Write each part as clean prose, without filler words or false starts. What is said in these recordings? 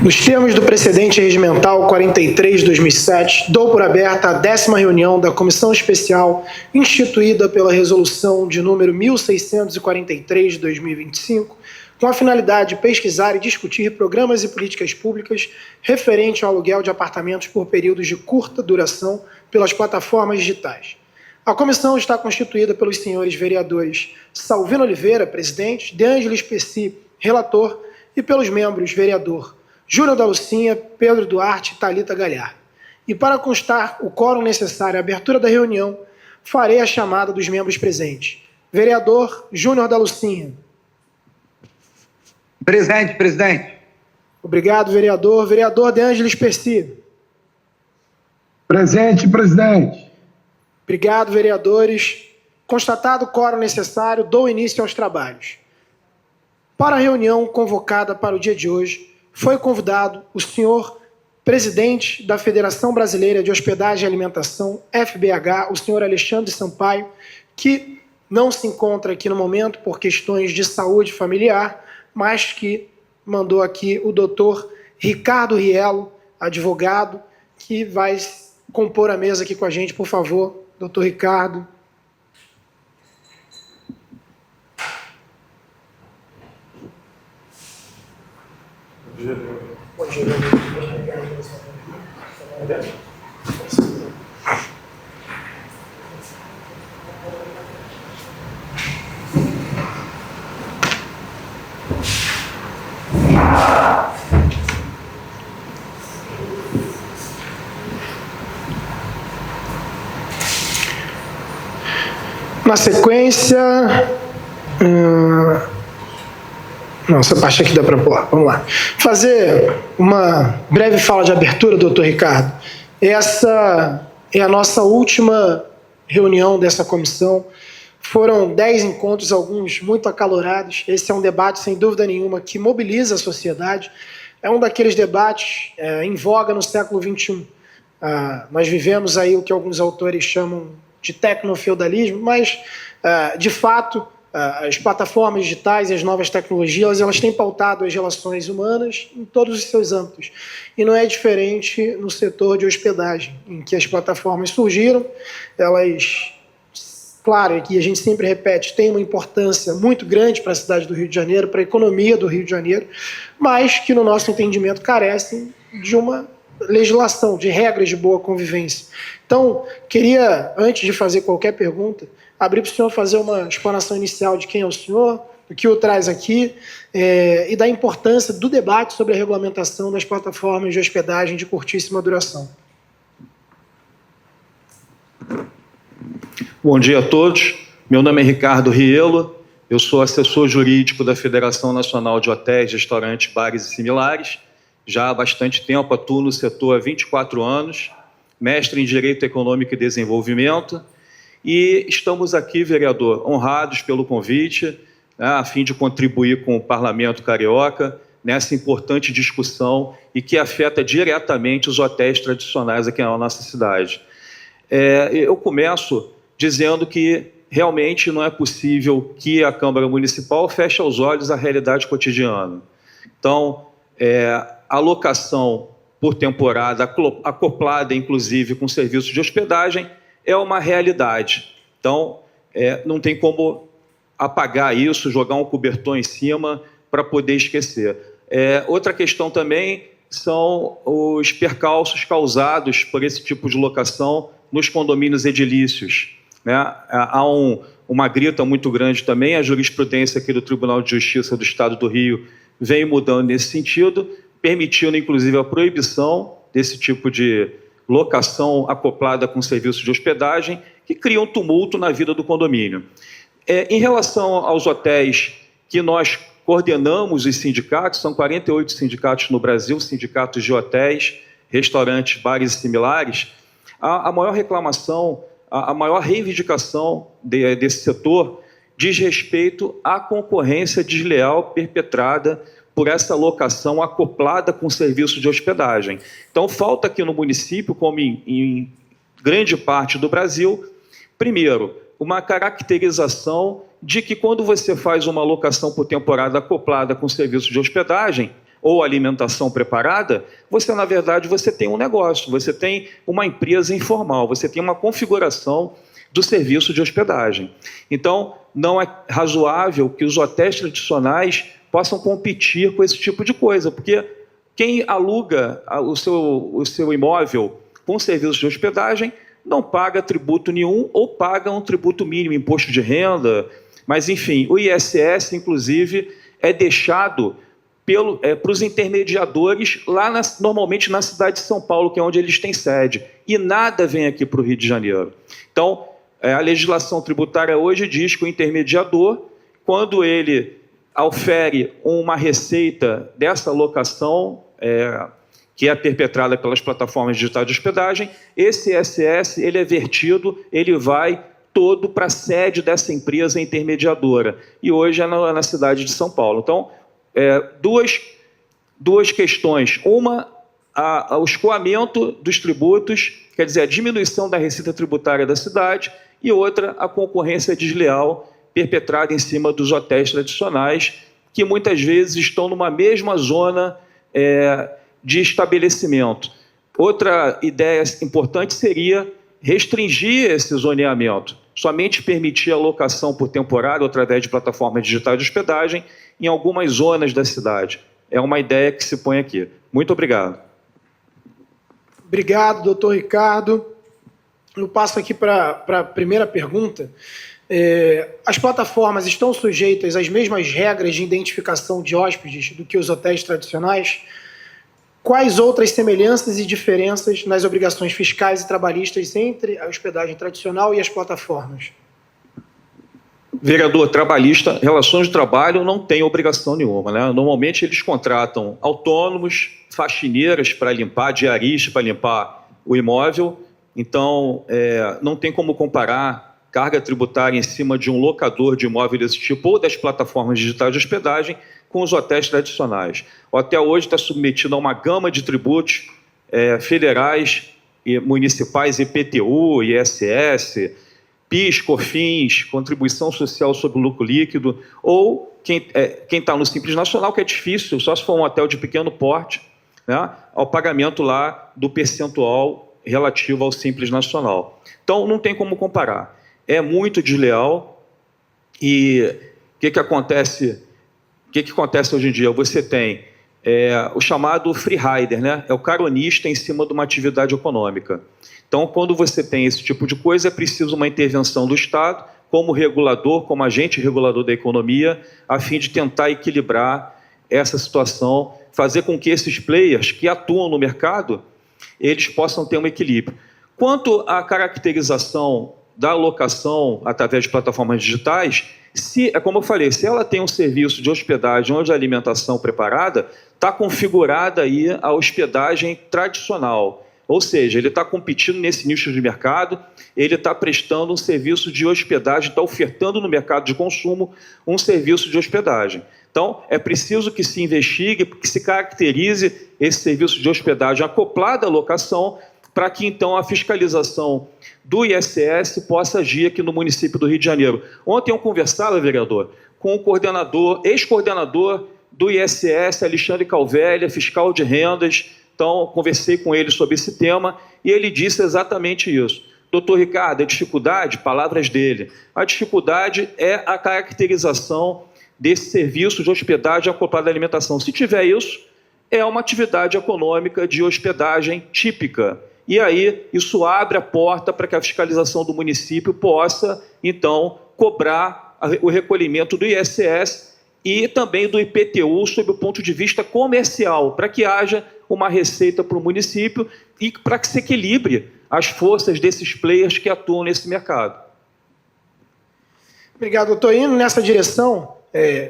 Nos termos do precedente regimental 43/2007, dou por aberta a 10ª reunião da Comissão Especial instituída pela Resolução de número 1643 de 2025, com a finalidade de pesquisar e discutir programas e políticas públicas referente ao aluguel de apartamentos por períodos de curta duração pelas plataformas digitais. A comissão está constituída pelos senhores vereadores Salvino Oliveira, presidente, De Angelis Pessi, relator, e pelos membros vereador Júnior da Lucinha, Pedro Duarte e Thalita Galhardo. E para constar o quórum necessário à abertura da reunião, farei a chamada dos membros presentes. Vereador Júnior da Lucinha. Presente, presidente. Obrigado, vereador. Vereador De Angelis Pessi. Presente, presidente. Obrigado, vereadores. Constatado o quórum necessário, dou início aos trabalhos. Para a reunião convocada para o dia de hoje, foi convidado o senhor presidente da Federação Brasileira de Hospedagem e Alimentação, FBH, o senhor Alexandre Sampaio, que não se encontra aqui no momento por questões de saúde familiar, mas que mandou aqui o doutor Ricardo Riello, advogado, que vai compor a mesa aqui com a gente. Por favor, doutor Ricardo. Na sequência, não, essa parte aqui dá para pôr. Vamos lá. Fazer uma breve fala de abertura, doutor Ricardo. Essa é a nossa última reunião dessa comissão. Foram 10 encontros, alguns muito acalorados. Esse é um debate, sem dúvida nenhuma, que mobiliza a sociedade. É um daqueles debates em voga no século XXI. Nós vivemos aí o que alguns autores chamam de tecnofeudalismo, mas, de fato, as plataformas digitais e as novas tecnologias, elas têm pautado as relações humanas em todos os seus âmbitos. E não é diferente no setor de hospedagem, em que as plataformas surgiram, elas, claro, que a gente sempre repete, têm uma importância muito grande para a cidade do Rio de Janeiro, para a economia do Rio de Janeiro, mas que, no nosso entendimento, carecem de uma legislação, de regras de boa convivência. Então, queria, antes de fazer qualquer pergunta, abrir para o senhor fazer uma explanação inicial de quem é o senhor, o que o traz aqui, e da importância do debate sobre a regulamentação das plataformas de hospedagem de curtíssima duração. Bom dia a todos. Meu nome é Ricardo Riello, eu sou assessor jurídico da Federação Nacional de Hotéis, Restaurantes, Bares e Similares. Já há bastante tempo atuo no setor há 24 anos, mestre em Direito Econômico e Desenvolvimento, e estamos aqui, vereador, honrados pelo convite, a fim de contribuir com o Parlamento Carioca nessa importante discussão e que afeta diretamente os hotéis tradicionais aqui na nossa cidade. Eu começo dizendo que realmente não é possível que a Câmara Municipal feche os olhos à realidade cotidiana. Então, a locação por temporada, acoplada inclusive com serviços de hospedagem, é uma realidade. Então, não tem como apagar isso, jogar um cobertor em cima para poder esquecer. Outra questão também são os percalços causados por esse tipo de locação nos condomínios edilícios, né? Há uma grita muito grande também, a jurisprudência aqui do Tribunal de Justiça do Estado do Rio vem mudando nesse sentido, permitindo, inclusive, a proibição desse tipo de locação acoplada com serviços de hospedagem, que cria um tumulto na vida do condomínio. Em relação aos hotéis que nós coordenamos os sindicatos, são 48 sindicatos no Brasil, sindicatos de hotéis, restaurantes, bares e similares, a maior reclamação, a maior reivindicação desse setor diz respeito à concorrência desleal perpetrada por essa locação acoplada com serviço de hospedagem. Então, falta aqui no município, como em grande parte do Brasil, primeiro, uma caracterização de que quando você faz uma locação por temporada acoplada com serviço de hospedagem, ou alimentação preparada, você, na verdade, você tem um negócio, você tem uma empresa informal, você tem uma configuração do serviço de hospedagem. Então, não é razoável que os hotéis tradicionais possam competir com esse tipo de coisa, porque quem aluga o seu imóvel com serviço de hospedagem não paga tributo nenhum ou paga um tributo mínimo, imposto de renda, mas, enfim, o ISS, inclusive, é deixado para os intermediadores lá, normalmente, na cidade de São Paulo, que é onde eles têm sede, e nada vem aqui para o Rio de Janeiro. Então, a legislação tributária hoje diz que o intermediador, quando ele ofere uma receita dessa locação, que é perpetrada pelas plataformas digitais de hospedagem, esse ISS ele é vertido, ele vai todo para a sede dessa empresa intermediadora. E hoje é na cidade de São Paulo. Então, duas questões. Uma, o escoamento dos tributos, quer dizer, a diminuição da receita tributária da cidade, e outra, a concorrência desleal perpetrada em cima dos hotéis tradicionais, que muitas vezes estão numa mesma zona de estabelecimento. Outra ideia importante seria restringir esse zoneamento, somente permitir a locação por temporário através de plataformas digitais de hospedagem em algumas zonas da cidade. É uma ideia que se põe aqui. Muito obrigado. Obrigado, doutor Ricardo. Eu passo aqui para a primeira pergunta. As plataformas estão sujeitas às mesmas regras de identificação de hóspedes do que os hotéis tradicionais? Quais outras semelhanças e diferenças nas obrigações fiscais e trabalhistas entre a hospedagem tradicional e as plataformas? Vereador, trabalhista, relações de trabalho não tem obrigação nenhuma, né? Normalmente eles contratam autônomos, faxineiras para limpar, diaristas para limpar o imóvel. Então, não tem como comparar carga tributária em cima de um locador de imóvel desse tipo ou das plataformas digitais de hospedagem com os hotéis tradicionais. O hotel hoje está submetido a uma gama de tributos federais e municipais, IPTU, ISS, PIS, COFINS, Contribuição Social sobre o Lucro Líquido, ou quem está no Simples Nacional, que é difícil, só se for um hotel de pequeno porte, né, ao pagamento lá do percentual relativo ao Simples Nacional. Então, não tem como comparar. É muito desleal. E o que acontece hoje em dia? Você tem o chamado free rider, né? É o caronista em cima de uma atividade econômica. Então, quando você tem esse tipo de coisa, é preciso uma intervenção do Estado, como regulador, como agente regulador da economia, a fim de tentar equilibrar essa situação, fazer com que esses players que atuam no mercado, eles possam ter um equilíbrio. Quanto à caracterização da locação através de plataformas digitais, como eu falei, se ela tem um serviço de hospedagem ou de alimentação preparada, está configurada aí a hospedagem tradicional. Ou seja, ele está competindo nesse nicho de mercado, ele está prestando um serviço de hospedagem, está ofertando no mercado de consumo um serviço de hospedagem. Então, é preciso que se investigue, que se caracterize esse serviço de hospedagem acoplado à locação, para que, então, a fiscalização do ISS possa agir aqui no município do Rio de Janeiro. Ontem eu conversava, vereador, com o ex-coordenador do ISS, Alexandre Calvelha, fiscal de rendas. Então, conversei com ele sobre esse tema e ele disse exatamente isso. Doutor Ricardo, a dificuldade, palavras dele, a dificuldade é a caracterização desse serviço de hospedagem acoplado à alimentação. Se tiver isso, é uma atividade econômica de hospedagem típica. E aí, isso abre a porta para que a fiscalização do município possa, então, cobrar o recolhimento do ISS e também do IPTU sob o ponto de vista comercial, para que haja uma receita para o município e para que se equilibre as forças desses players que atuam nesse mercado. Obrigado, doutor. Indo nessa direção,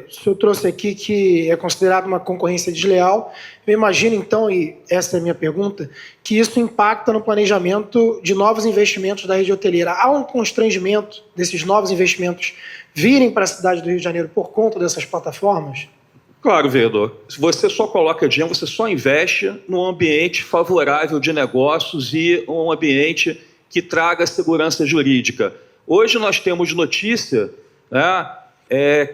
o senhor trouxe aqui que é considerado uma concorrência desleal. Eu imagino, então, e essa é a minha pergunta, que isso impacta no planejamento de novos investimentos da rede hoteleira. Há um constrangimento desses novos investimentos virem para a cidade do Rio de Janeiro por conta dessas plataformas? Claro, vereador. Se você só coloca dinheiro, você só investe num ambiente favorável de negócios e um ambiente que traga segurança jurídica. Hoje nós temos notícia, né,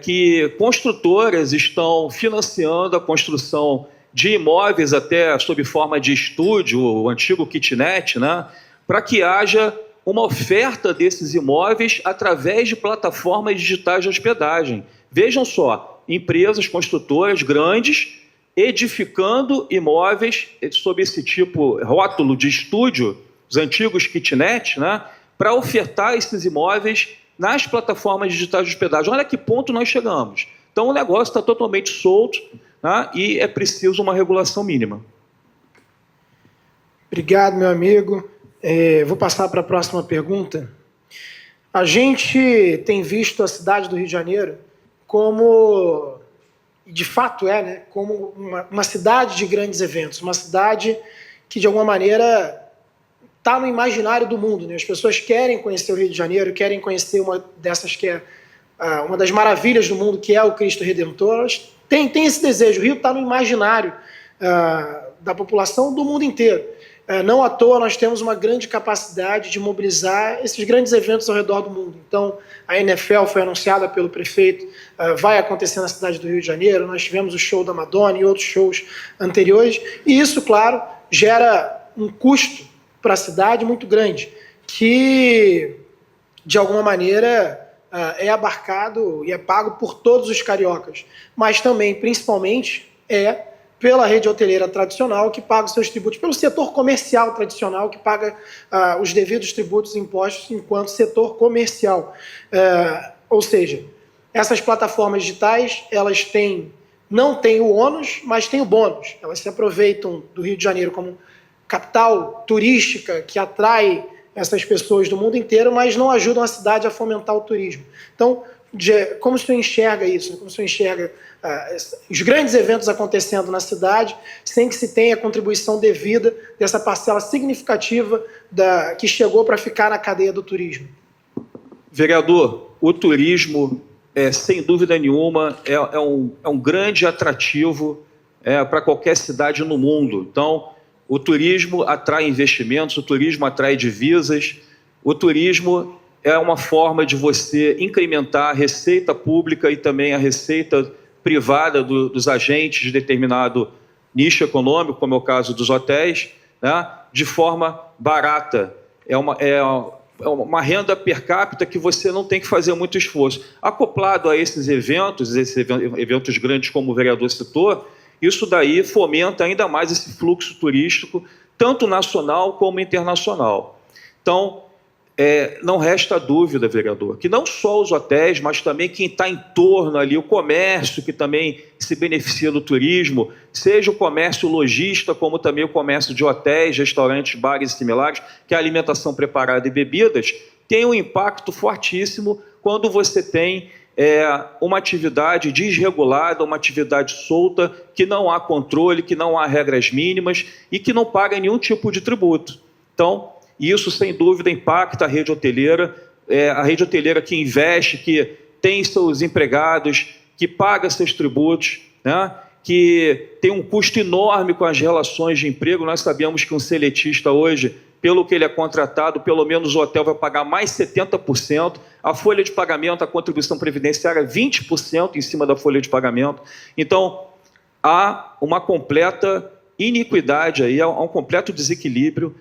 que construtoras estão financiando a construção de imóveis até sob forma de estúdio, o antigo kitnet, né, para que haja uma oferta desses imóveis através de plataformas digitais de hospedagem. Vejam só, empresas construtoras grandes edificando imóveis sob esse tipo, rótulo de estúdio, os antigos kitnet, né, para ofertar esses imóveis nas plataformas digitais de hospedagem. Olha a que ponto nós chegamos. Então, o negócio está totalmente solto, né, e é preciso uma regulação mínima. Obrigado, meu amigo. Vou passar para a próxima pergunta. A gente tem visto a cidade do Rio de Janeiro como, de fato né, como uma cidade de grandes eventos, uma cidade que, de alguma maneira, está no imaginário do mundo, né? As pessoas querem conhecer o Rio de Janeiro, querem conhecer uma dessas que é uma das maravilhas do mundo, que é o Cristo Redentor. Elas têm esse desejo. O Rio está no imaginário da população do mundo inteiro. Não à toa nós temos uma grande capacidade de mobilizar esses grandes eventos ao redor do mundo. Então, a NFL foi anunciada pelo prefeito, vai acontecer na cidade do Rio de Janeiro, nós tivemos o show da Madonna e outros shows anteriores, e isso, claro, gera um custo para a cidade muito grande, que, de alguma maneira, é abarcado e é pago por todos os cariocas, mas também, principalmente, pela rede hoteleira tradicional, que paga os seus tributos, pelo setor comercial tradicional, que paga os devidos tributos e impostos enquanto setor comercial. Ou seja, essas plataformas digitais, elas não têm o ônus, mas têm o bônus. Elas se aproveitam do Rio de Janeiro como capital turística que atrai essas pessoas do mundo inteiro, mas não ajudam a cidade a fomentar o turismo. Então, como o senhor enxerga isso? Como o senhor enxerga os grandes eventos acontecendo na cidade sem que se tenha a contribuição devida dessa parcela significativa que chegou para ficar na cadeia do turismo? Vereador, o turismo, sem dúvida nenhuma, é um grande atrativo para qualquer cidade no mundo. Então, o turismo atrai investimentos, o turismo atrai divisas, o turismo é uma forma de você incrementar a receita pública e também a receita privada dos agentes de determinado nicho econômico, como é o caso dos hotéis, né, de forma barata. É uma renda per capita que você não tem que fazer muito esforço. Acoplado a esses eventos grandes, como o vereador citou, isso daí fomenta ainda mais esse fluxo turístico, tanto nacional como internacional. Então, não resta dúvida, vereador, que não só os hotéis, mas também quem está em torno ali, o comércio que também se beneficia do turismo, seja o comércio lojista, como também o comércio de hotéis, restaurantes, bares e similares, que é a alimentação preparada e bebidas, tem um impacto fortíssimo quando você tem uma atividade desregulada, uma atividade solta, que não há controle, que não há regras mínimas e que não paga nenhum tipo de tributo. Então, isso, sem dúvida, impacta a rede hoteleira que investe, que tem seus empregados, que paga seus tributos, né? Que tem um custo enorme com as relações de emprego. Nós sabemos que um seletista hoje, pelo que ele é contratado, pelo menos o hotel vai pagar mais 70%, a folha de pagamento, a contribuição previdenciária, 20% em cima da folha de pagamento. Então, há uma completa iniquidade aí, há um completo desequilíbrio.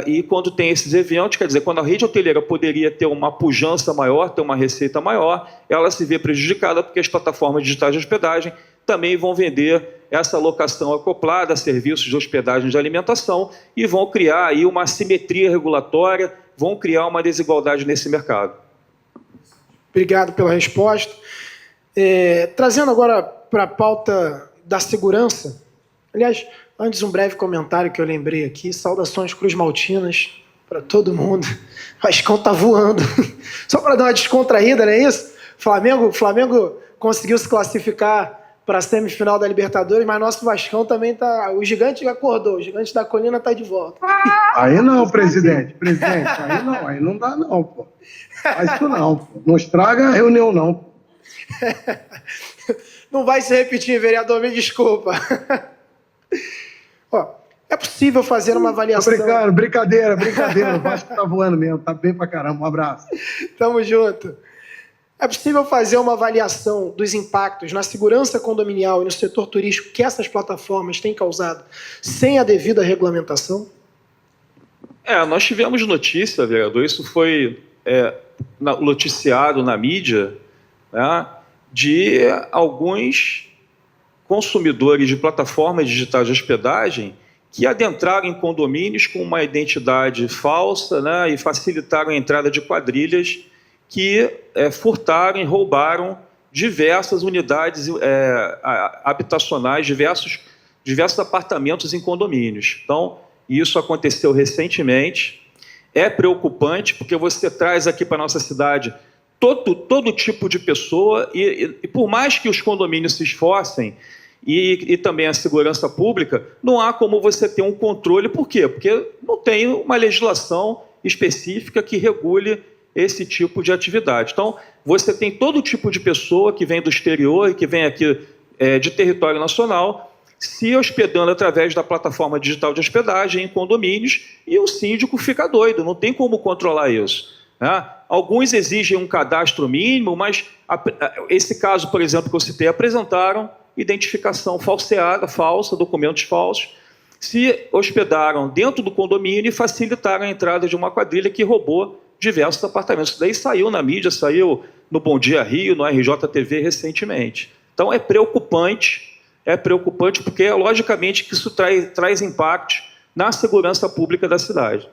E quando tem esses eventos, quer dizer, quando a rede hoteleira poderia ter uma pujança maior, ter uma receita maior, ela se vê prejudicada porque as plataformas digitais de hospedagem também vão vender essa locação acoplada a serviços de hospedagem de alimentação e vão criar aí uma assimetria regulatória, vão criar uma desigualdade nesse mercado. Obrigado pela resposta. Trazendo agora para a pauta da segurança, aliás, antes um breve comentário que eu lembrei aqui, saudações cruzmaltinas para todo mundo. O Vascão tá voando. Só para dar uma descontraída, não é isso? Flamengo conseguiu se classificar para a semifinal da Libertadores, mas nosso Vascão também tá. O gigante acordou, o gigante da colina tá de volta. Aí não, presidente, aí não dá não, pô. Faz isso não, pô. Não estraga a reunião não, pô. Não vai se repetir, vereador, me desculpa. É possível fazer uma avaliação... Tô brincando, brincadeira. O Vasco tá voando mesmo, tá bem pra caramba. Um abraço. Tamo junto. É possível fazer uma avaliação dos impactos na segurança condominial e no setor turístico que essas plataformas têm causado sem a devida regulamentação? Nós tivemos notícia, vereador, isso foi noticiado na mídia, né, de alguns consumidores de plataformas digitais de hospedagem que adentraram em condomínios com uma identidade falsa, né, e facilitaram a entrada de quadrilhas que furtaram e roubaram diversas unidades habitacionais, diversos apartamentos em condomínios. Então, isso aconteceu recentemente. É preocupante, porque você traz aqui para a nossa cidade todo tipo de pessoa, e por mais que os condomínios se esforcem, e também a segurança pública, não há como você ter um controle. Por quê? Porque não tem uma legislação específica que regule esse tipo de atividade. Então, você tem todo tipo de pessoa que vem do exterior e que vem aqui de território nacional se hospedando através da plataforma digital de hospedagem em condomínios, e o síndico fica doido, não tem como controlar isso, né? Alguns exigem um cadastro mínimo, mas esse caso, por exemplo, que eu citei, apresentaram identificação falseada, falsa, documentos falsos, se hospedaram dentro do condomínio e facilitaram a entrada de uma quadrilha que roubou diversos apartamentos. Isso daí saiu na mídia, saiu no Bom Dia Rio, no RJTV recentemente. Então é preocupante porque, logicamente, que isso traz impactos na segurança pública da cidade.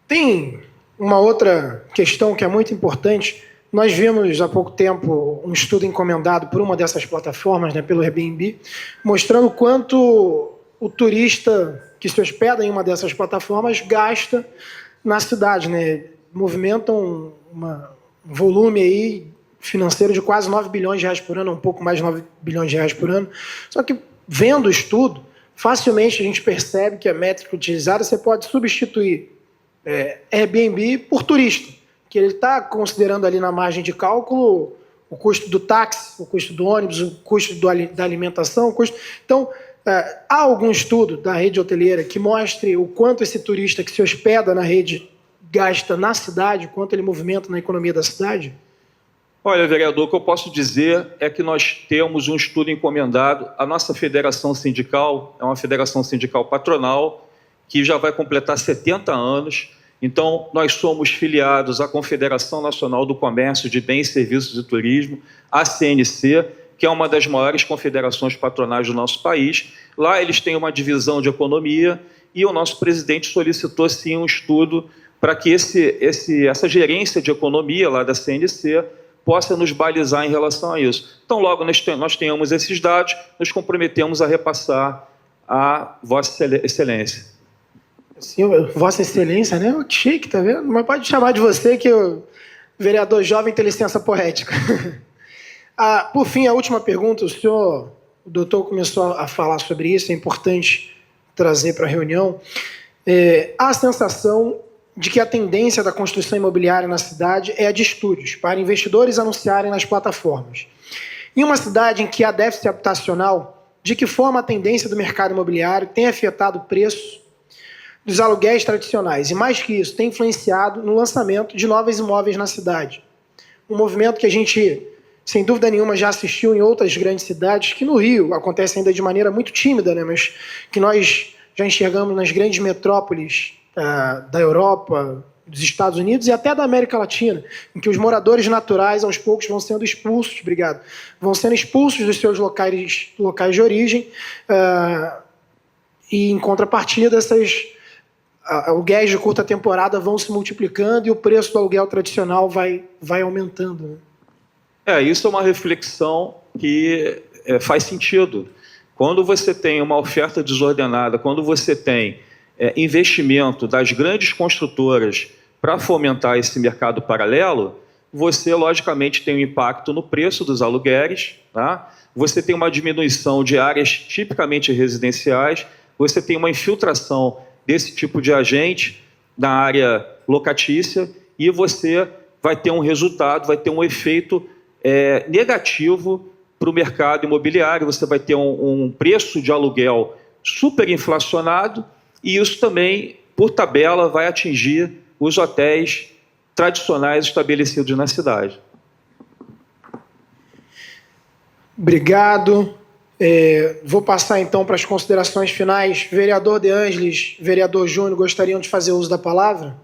Tem uma outra questão que é muito importante. Nós vimos há pouco tempo um estudo encomendado por uma dessas plataformas, né, pelo Airbnb, mostrando quanto o turista que se hospeda em uma dessas plataformas gasta na cidade, né? Movimentam um volume aí financeiro de quase 9 bilhões de reais por ano, um pouco mais de 9 bilhões de reais por ano. Só que, vendo o estudo, facilmente a gente percebe que a métrica utilizada, você pode substituir Airbnb por turista, que ele está considerando ali na margem de cálculo o custo do táxi, o custo do ônibus, o custo da alimentação, o custo... Então, há algum estudo da rede hoteleira que mostre o quanto esse turista que se hospeda na rede gasta na cidade, o quanto ele movimenta na economia da cidade? Olha, vereador, o que eu posso dizer é que nós temos um estudo encomendado. A nossa federação sindical é uma federação sindical patronal que já vai completar 70 anos. Então, nós somos filiados à Confederação Nacional do Comércio de Bens, Serviços e Turismo, a CNC, que é uma das maiores confederações patronais do nosso país. Lá eles têm uma divisão de economia e o nosso presidente solicitou, sim, um estudo para que essa gerência de economia lá da CNC possa nos balizar em relação a isso. Então, logo nós tenhamos esses dados, nos comprometemos a repassar a Vossa Excelência. Senhor, Vossa Excelência, né? Que chique, tá vendo? Mas pode chamar de você, que o vereador jovem tem licença poética. Por fim, a última pergunta. O doutor começou a falar sobre isso, é importante trazer para a reunião. Há a sensação de que a tendência da construção imobiliária na cidade é a de estúdios, para investidores anunciarem nas plataformas. Em uma cidade em que há déficit habitacional, de que forma a tendência do mercado imobiliário tem afetado o preço dos aluguéis tradicionais e, mais que isso, tem influenciado no lançamento de novos imóveis na cidade? Um movimento que a gente, sem dúvida nenhuma, já assistiu em outras grandes cidades, que no Rio acontece ainda de maneira muito tímida, né? Mas que nós já enxergamos nas grandes metrópoles da Europa, dos Estados Unidos e até da América Latina, em que os moradores naturais, aos poucos, vão sendo expulsos, vão sendo expulsos dos seus locais de origem, e, em contrapartida, esses aluguéis de curta temporada vão se multiplicando e o preço do aluguel tradicional vai aumentando, né? Isso é uma reflexão que faz sentido. Quando você tem uma oferta desordenada, quando você tem investimento das grandes construtoras para fomentar esse mercado paralelo, você, logicamente, tem um impacto no preço dos aluguéis, tá? Você tem uma diminuição de áreas tipicamente residenciais, você tem uma infiltração desse tipo de agente na área locatícia e você vai ter um resultado, vai ter um efeito negativo para o mercado imobiliário. Você vai ter um preço de aluguel superinflacionado e isso também, por tabela, vai atingir os hotéis tradicionais estabelecidos na cidade. Obrigado. Vou passar então para as considerações finais. Vereador De Angelis, vereador Júnior, gostariam de fazer uso da palavra?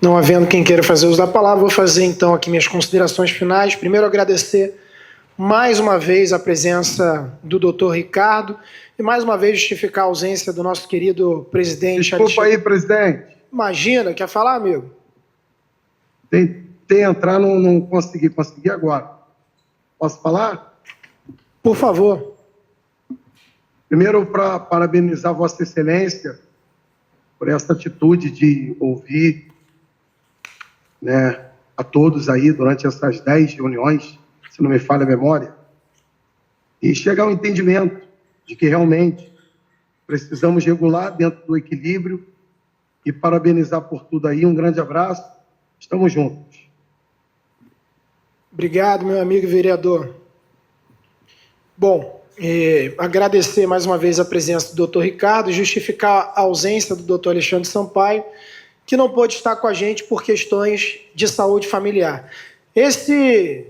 Não havendo quem queira fazer uso da palavra, vou fazer então aqui minhas considerações finais. Primeiro, agradecer mais uma vez a presença do doutor Ricardo e mais uma vez justificar a ausência do nosso querido presidente. Desculpa aí, presidente. Imagina, quer falar, amigo? Tentei entrar, não consegui. Consegui agora. Posso falar? Por favor. Primeiro, para parabenizar Vossa Excelência por essa atitude de ouvir, né, a todos aí durante essas 10 reuniões, se não me falha a memória, e chegar ao entendimento de que realmente precisamos regular dentro do equilíbrio e parabenizar por tudo aí. Um grande abraço. Estamos juntos. Obrigado, meu amigo vereador. Bom, agradecer mais uma vez a presença do Dr. Ricardo, justificar a ausência do Dr. Alexandre Sampaio, que não pôde estar com a gente por questões de saúde familiar. Esse,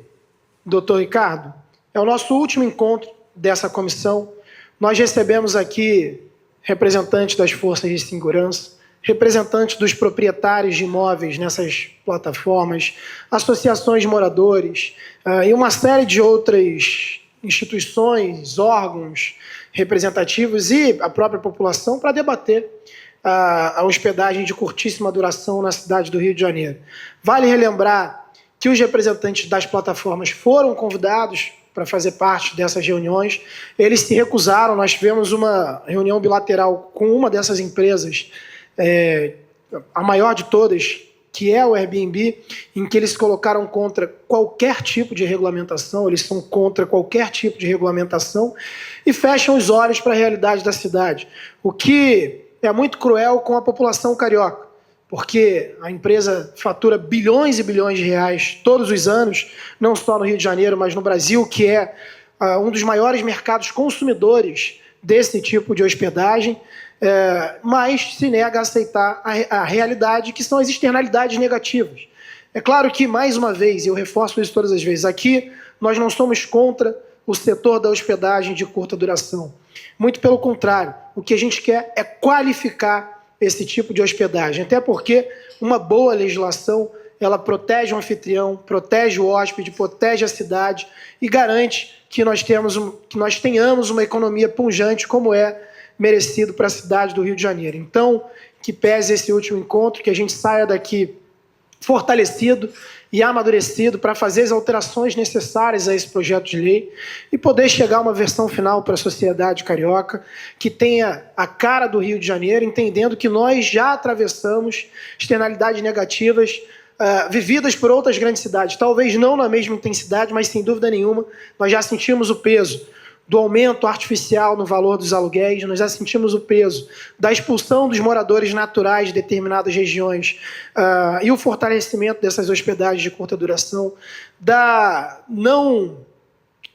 Dr. Ricardo, é o nosso último encontro dessa comissão. Nós recebemos aqui representantes das forças de segurança, representantes dos proprietários de imóveis nessas plataformas, associações de moradores e uma série de outras instituições, órgãos representativos e a própria população para debater a hospedagem de curtíssima duração na cidade do Rio de Janeiro. Vale relembrar que os representantes das plataformas foram convidados para fazer parte dessas reuniões. Eles se recusaram. Nós tivemos uma reunião bilateral com uma dessas empresas, a maior de todas, que é o Airbnb, em que eles se colocaram contra qualquer tipo de regulamentação. Eles são contra qualquer tipo de regulamentação e fecham os olhos para a realidade da cidade, o que é muito cruel com a população carioca, porque a empresa fatura bilhões e bilhões de reais todos os anos, não só no Rio de Janeiro, mas no Brasil, que é um dos maiores mercados consumidores desse tipo de hospedagem, mas se nega a aceitar a realidade, que são as externalidades negativas. É claro que, mais uma vez, e eu reforço isso todas as vezes aqui, nós não somos contra o setor da hospedagem de curta duração. Muito pelo contrário, o que a gente quer é qualificar esse tipo de hospedagem, até porque uma boa legislação, ela protege o anfitrião, protege o hóspede, protege a cidade e garante que nós tenhamos uma economia pujante como é merecido para a cidade do Rio de Janeiro. Então, que pese esse último encontro, que a gente saia daqui fortalecido e amadurecido para fazer as alterações necessárias a esse projeto de lei e poder chegar a uma versão final para a sociedade carioca que tenha a cara do Rio de Janeiro, entendendo que nós já atravessamos externalidades negativas vividas por outras grandes cidades, talvez não na mesma intensidade, mas sem dúvida nenhuma nós já sentimos o peso do aumento artificial no valor dos aluguéis, nós já sentimos o peso da expulsão dos moradores naturais de determinadas regiões e o fortalecimento dessas hospedagens de curta duração,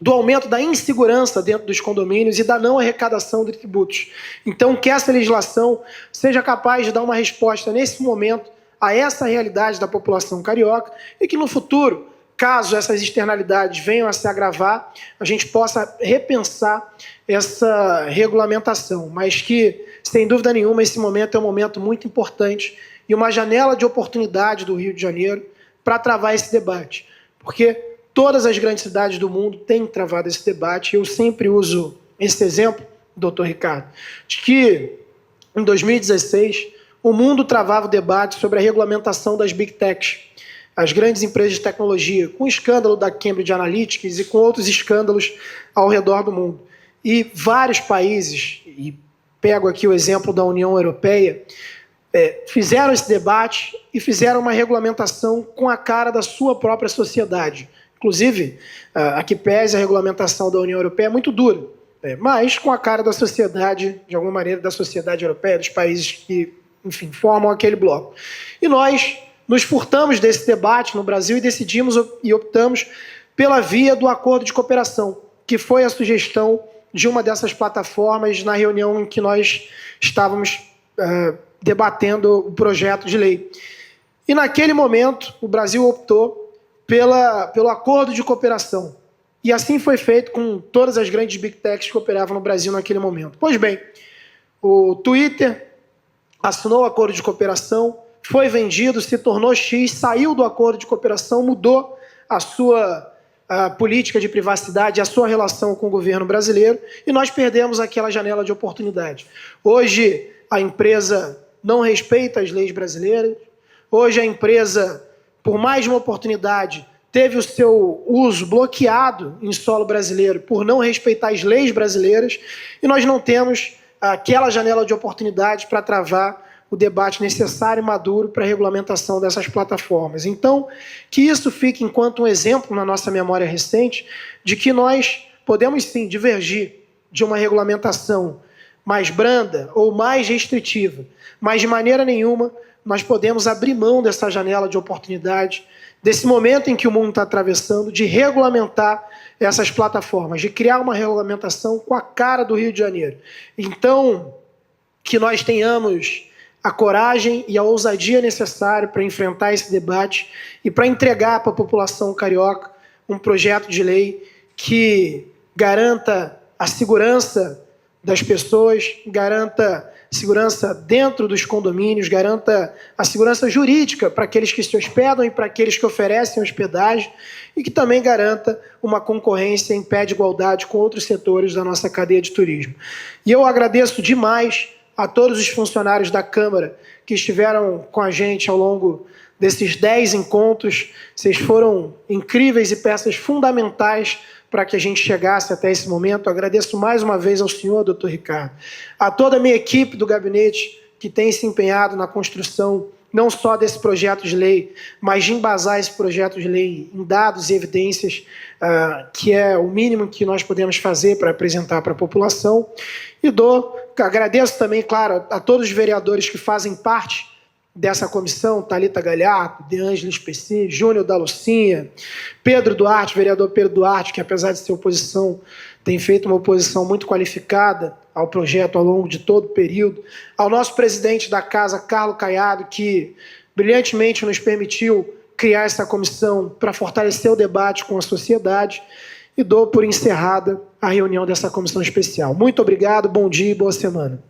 do aumento da insegurança dentro dos condomínios e da não arrecadação de tributos. Então, que essa legislação seja capaz de dar uma resposta nesse momento a essa realidade da população carioca e que no futuro, caso essas externalidades venham a se agravar, a gente possa repensar essa regulamentação, mas que, sem dúvida nenhuma, esse momento é um momento muito importante e uma janela de oportunidade do Rio de Janeiro para travar esse debate, porque todas as grandes cidades do mundo têm travado esse debate. Eu sempre uso esse exemplo, doutor Ricardo, de que em 2016 o mundo travava o debate sobre a regulamentação das Big Techs, as grandes empresas de tecnologia, com o escândalo da Cambridge Analytica e com outros escândalos ao redor do mundo. E vários países, e pego aqui o exemplo da União Europeia, fizeram esse debate e fizeram uma regulamentação com a cara da sua própria sociedade. Inclusive, a que pese a regulamentação da União Europeia é muito dura, mas com a cara da sociedade, de alguma maneira, da sociedade europeia, dos países que, enfim, formam aquele bloco. E nós nos furtamos desse debate no Brasil e decidimos e optamos pela via do acordo de cooperação, que foi a sugestão de uma dessas plataformas na reunião em que nós estávamos debatendo o projeto de lei. E naquele momento, o Brasil optou pelo acordo de cooperação. E assim foi feito com todas as grandes big techs que operavam no Brasil naquele momento. Pois bem, o Twitter assinou o acordo de cooperação, foi vendido, se tornou X, saiu do acordo de cooperação, mudou a sua política de privacidade, a sua relação com o governo brasileiro, e nós perdemos aquela janela de oportunidade. Hoje, a empresa não respeita as leis brasileiras. Hoje, a empresa, por mais de uma oportunidade, teve o seu uso bloqueado em solo brasileiro por não respeitar as leis brasileiras, e nós não temos aquela janela de oportunidade para travar o debate necessário e maduro para a regulamentação dessas plataformas. Então, que isso fique enquanto um exemplo na nossa memória recente de que nós podemos sim divergir de uma regulamentação mais branda ou mais restritiva, mas de maneira nenhuma nós podemos abrir mão dessa janela de oportunidade, desse momento em que o mundo está atravessando, de regulamentar essas plataformas, de criar uma regulamentação com a cara do Rio de Janeiro. Então, que nós tenhamos a coragem e a ousadia necessária para enfrentar esse debate e para entregar para a população carioca um projeto de lei que garanta a segurança das pessoas, garanta segurança dentro dos condomínios, garanta a segurança jurídica para aqueles que se hospedam e para aqueles que oferecem hospedagem, e que também garanta uma concorrência em pé de igualdade com outros setores da nossa cadeia de turismo. E eu agradeço demais a todos os funcionários da Câmara que estiveram com a gente ao longo desses 10 encontros. Vocês foram incríveis e peças fundamentais para que a gente chegasse até esse momento. Eu agradeço mais uma vez ao senhor, doutor Ricardo, a toda a minha equipe do gabinete que tem se empenhado na construção não só desse projeto de lei, mas de embasar esse projeto de lei em dados e evidências, que é o mínimo que nós podemos fazer para apresentar para a população. E agradeço também, claro, a todos os vereadores que fazem parte dessa comissão, Thalita Galhardo, De Ângeles Pessi, Júnior da Lucinha, Pedro Duarte, vereador Pedro Duarte, que apesar de ser oposição, tem feito uma oposição muito qualificada ao projeto ao longo de todo o período, ao nosso presidente da casa, Carlos Caiado, que brilhantemente nos permitiu criar essa comissão para fortalecer o debate com a sociedade, e dou por encerrada a reunião dessa comissão especial. Muito obrigado, bom dia e boa semana.